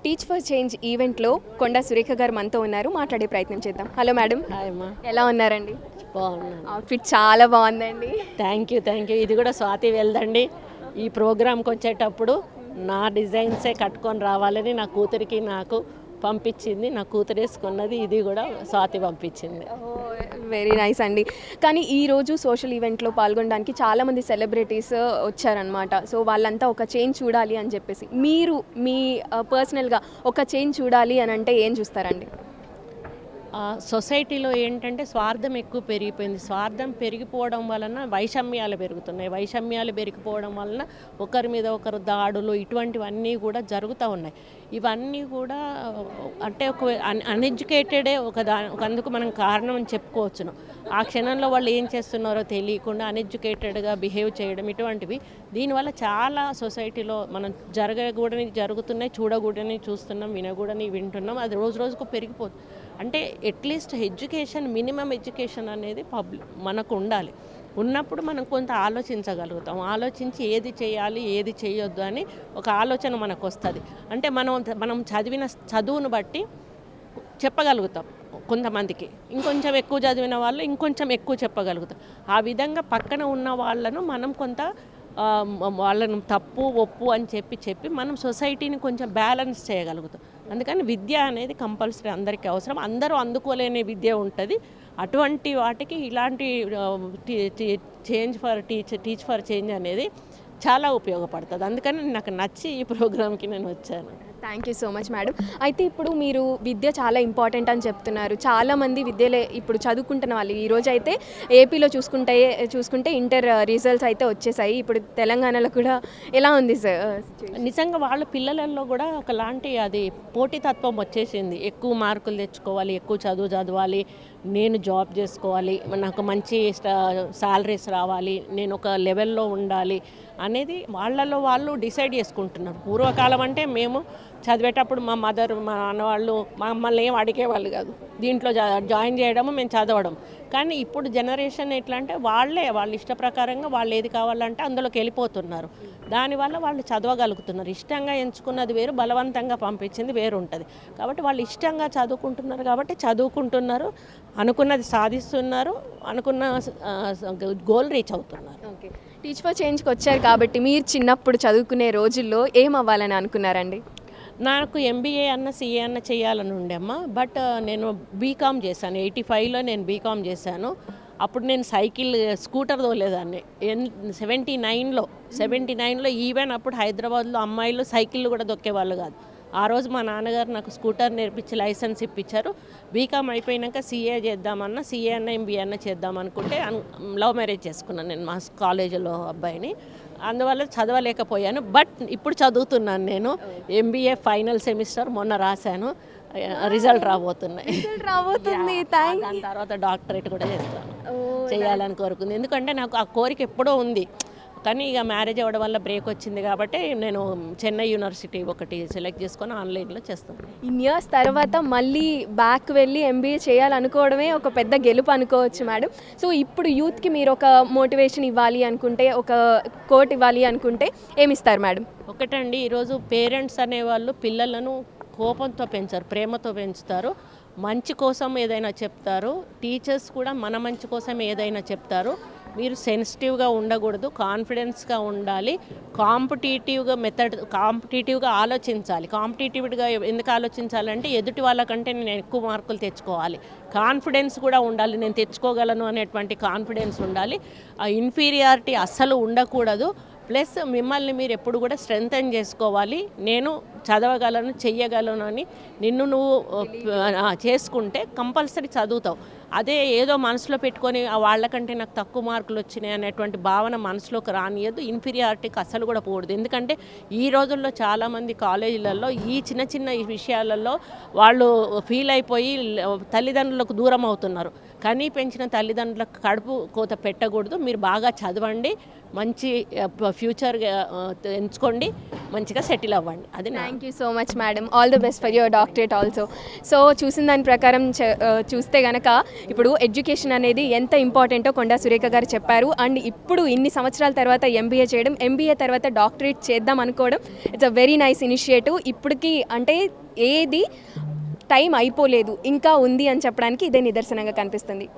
Teach for change ఈవెంట్లో కొండా సురేఖ గారు మనతో ఉన్నారు. మాట్లాడే ప్రయత్నం చేద్దాం. Hello madam. హాయ్ అమ్మా. ఎలా ఉన్నారండి? బాగున్నాను. అవుట్ఫిట్ చాలా బాగుందండి. Thank you. ఇది కూడా స్వాతి వెళ్దండి. ఈ ప్రోగ్రామ్కి వచ్చేటప్పుడు నా డిజైన్సే కట్టుకొని రావాలని నా కూతురికి నాకు పంపించింది. నా కూతురు వేసుకున్నది, ఇది కూడా స్వాతి పంపించింది. వెరీ నైస్ అండి. కానీ ఈరోజు సోషల్ ఈవెంట్లో పాల్గొనడానికి చాలామంది సెలబ్రిటీస్ వచ్చారనమాట. సో వాళ్ళంతా ఒక చేంజ్ చూడాలి అని చెప్పేసి, మీరు మీ పర్సనల్గా ఒక చేంజ్ చూడాలి అని అంటే ఏం చూస్తారండి? సొసైటీలో ఏంటంటే స్వార్థం ఎక్కువ పెరిగిపోయింది. స్వార్థం పెరిగిపోవడం వలన వైషమ్యాలు పెరుగుతున్నాయి. వైషమ్యాలు పెరిగిపోవడం వలన ఒకరి మీద ఒకరు దాడులు ఇటువంటివన్నీ కూడా జరుగుతూ ఉన్నాయి. ఇవన్నీ కూడా అంటే ఒక అన్ఎడ్యుకేటెడే అందుకు మనం కారణం అని చెప్పుకోవచ్చును. ఆ క్షణంలో వాళ్ళు ఏం చేస్తున్నారో తెలియకుండా అన్ఎడ్యుకేటెడ్గా బిహేవ్ చేయడం ఇటువంటివి, దీనివల్ల చాలా సొసైటీలో మనం జరగకూడని జరుగుతున్నాయి, చూడకూడని చూస్తున్నాం, వినకూడని వింటున్నాం. అది రోజు రోజుకు పెరిగిపోతుంది. అంటే అట్లీస్ట్ ఎడ్యుకేషన్, మినిమం ఎడ్యుకేషన్ అనేది మనకు ఉండాలి. ఉన్నప్పుడు మనం కొంత ఆలోచించగలుగుతాం. ఆలోచించి ఏది చేయాలి ఏది చేయొద్దు అని ఒక ఆలోచన మనకు వస్తుంది. అంటే మనం చదివిన చదువును బట్టి చెప్పగలుగుతాం. కొంతమందికి ఇంకొంచెం ఎక్కువ చదివిన వాళ్ళు ఇంకొంచెం ఎక్కువ చెప్పగలుగుతాం. ఆ విధంగా పక్కన ఉన్న వాళ్ళను మనం కొంత వాళ్ళను తప్పు ఒప్పు అని చెప్పి మనం సొసైటీని కొంచెం బ్యాలెన్స్ చేయగలుగుతాం. అందుకని విద్య అనేది కంపల్సరీ అందరికీ అవసరం. అందరూ అందుకోలేని విద్య ఉంటుంది. అటువంటి వాటికి ఇలాంటి టీచ్ ఫర్ చేంజ్ అనేది చాలా ఉపయోగపడుతుంది. అందుకని నాకు నచ్చి ఈ ప్రోగ్రామ్కి నేను వచ్చాను. Thank you so much madam. అయితే ఇప్పుడు మీరు విద్య చాలా ఇంపార్టెంట్ అని చెప్తున్నారు. చాలామంది విద్యలే ఇప్పుడు చదువుకుంటున్న వాళ్ళు ఈరోజు అయితే ఏపీలో చూసుకుంటే ఇంటర్ రిజల్ట్స్ అయితే వచ్చేసాయి. ఇప్పుడు తెలంగాణలో కూడా ఎలా ఉంది సార్? నిజంగా వాళ్ళ పిల్లలలో కూడా ఒకలాంటి అది పోటీతత్వం వచ్చేసింది. ఎక్కువ మార్కులు తెచ్చుకోవాలి, ఎక్కువ చదవాలి, నేను జాబ్ చేసుకోవాలి, నాకు మంచి శాలరీస్ రావాలి, నేను ఒక లెవెల్లో ఉండాలి అనేది వాళ్ళలో వాళ్ళు డిసైడ్ చేసుకుంటున్నారు. పూర్వకాలం అంటే మేము చదివేటప్పుడు మా మదర్, మా నాన్నవాళ్ళు మమ్మల్ని ఏం అడిగేవాళ్ళు కాదు. దీంట్లో జాయిన్ చేయడము, మేము చదవడం. కానీ ఇప్పుడు జనరేషన్ ఎట్లా అంటే వాళ్ళ ఇష్ట ప్రకారంగా వాళ్ళు ఏది కావాలంటే అందులోకి వెళ్ళిపోతున్నారు. దానివల్ల వాళ్ళు చదవగలుగుతున్నారు. ఇష్టంగా ఎంచుకున్నది వేరు, బలవంతంగా పంపించింది వేరు ఉంటుంది. కాబట్టి వాళ్ళు ఇష్టంగా చదువుకుంటున్నారు, అనుకున్నది సాధిస్తున్నారు, అనుకున్న గోల్ రీచ్ అవుతున్నారు. ఓకే, టీచ్ ఫర్ చేంజ్కి వచ్చారు కాబట్టి మీరు చిన్నప్పుడు చదువుకునే రోజుల్లో ఏం అవ్వాలని అనుకున్నారండి? నాకు ఎంబీఏ అన్న సిఏ అన్న చేయాలని ఉండేమ్మా. బట్ నేను బీకామ్ చేశాను. 85లో నేను బీకామ్ చేశాను. అప్పుడు నేను స్కూటర్ తోలేదాన్ని. 79లో ఈవెన్ అప్పుడు హైదరాబాద్లో అమ్మాయిలు సైకిళ్ళు కూడా దొక్కేవాళ్ళు కాదు. ఆ రోజు మా నాన్నగారు నాకు స్కూటర్ నేర్పించి లైసెన్స్ ఇప్పించారు. బీకామ్ అయిపోయినాక సిఏ చేద్దామన్నా, సిఏ అన్న ఎంబీఏ అన్న చేద్దాం అనుకుంటే లవ్ మ్యారేజ్ చేసుకున్నాను నేను మా కాలేజీలో అబ్బాయిని. అందువల్ల చదవలేకపోయాను. బట్ ఇప్పుడు చదువుతున్నాను. నేను ఎంబీఏ ఫైనల్ సెమిస్టర్ మొన్న రాశాను. రిజల్ట్ రాబోతుంది. దాని తర్వాత డాక్టరేట్ కూడా చేయాలని కోరుకుంది. ఎందుకంటే నాకు ఆ కోరిక ఎప్పుడో ఉంది. కానీ ఇక మ్యారేజ్ అవ్వడం వల్ల బ్రేక్ వచ్చింది కాబట్టి నేను చెన్నై యూనివర్సిటీ ఒకటి సెలెక్ట్ చేసుకొని ఆన్లైన్లో చేస్తాను. ఇన్ ఇయర్స్ తర్వాత మళ్ళీ బ్యాక్ వెళ్ళి ఎంబీఏ చేయాలనుకోవడమే ఒక పెద్ద గెలుపు అనుకోవచ్చు మేడం. సో ఇప్పుడు యూత్కి మీరు ఒక మోటివేషన్ ఇవ్వాలి అనుకుంటే, ఒక కోట్ ఇవ్వాలి అనుకుంటే ఏమిస్తారు మేడం? ఒకటండి, ఈరోజు పేరెంట్స్ అనేవాళ్ళు పిల్లలను కోపంతో పెంచారు, ప్రేమతో పెంచుతారు. మంచి కోసం ఏదైనా చెప్తారు. టీచర్స్ కూడా మన మంచి కోసం ఏదైనా చెప్తారు. మీరు సెన్సిటివ్గా ఉండకూడదు, కాన్ఫిడెన్స్గా ఉండాలి, కాంపిటేటివ్గా ఆలోచించాలి. కాంపిటేటివ్గా ఎందుకు ఆలోచించాలంటే ఎదుటి వాళ్ళకంటే నేను ఎక్కువ మార్కులు తెచ్చుకోవాలి, కాన్ఫిడెన్స్ కూడా ఉండాలి, నేను తెచ్చుకోగలను అనేటువంటి కాన్ఫిడెన్స్ ఉండాలి. ఇన్ఫీరియారిటీ అస్సలు ఉండకూడదు. ప్లస్ మిమ్మల్ని మీరు ఎప్పుడు కూడా స్ట్రెంగ్తెన్ చేసుకోవాలి. నేను చదవగలను, చెయ్యగలను అని నువ్వు చేసుకుంటే కంపల్సరీ చదువుతావు. అదే ఏదో మనసులో పెట్టుకొని వాళ్ళకంటే నాకు తక్కువ మార్కులు వచ్చినాయి అనేటువంటి భావన మనసులోకి రానియద్దు. ఇన్ఫీరియారిటీకి అసలు కూడా పోకూడదు. ఎందుకంటే ఈ రోజుల్లో చాలామంది కాలేజీలలో ఈ చిన్న విషయాలలో వాళ్ళు ఫీల్ అయిపోయి తల్లిదండ్రులకు దూరం అవుతున్నారు. కానీ పెంచిన తల్లిదండ్రులకు కడుపు కోత పెట్టకూడదు. మీరు బాగా చదవండి, మంచి ఫ్యూచర్ ఎంచుకోండి, మంచిగా సెటిల్ అవ్వండి. అది thank you so much madam, all the best for your doctorate also. So చూసిన దాని ప్రకారం చూస్తే గనక ఇప్పుడు ఎడ్యుకేషన్ అనేది ఎంత ఇంపార్టెంటో కొండా సురేఖ గారు చెప్పారు. అండ్ ఇప్పుడు ఇన్ని సంవత్సరాల తర్వాత ఎంబీఏ చేయడం, ఎంబీఏ తర్వాత డాక్టరేట్ చేద్దాం అనుకోవడం, it's a very nice initiative. ఇప్పటికి అంటే ఏది టైం అయిపోలేదు, ఇంకా ఉంది అని చెప్పడానికి ఇదే నిదర్శనంగా కనిపిస్తుంది.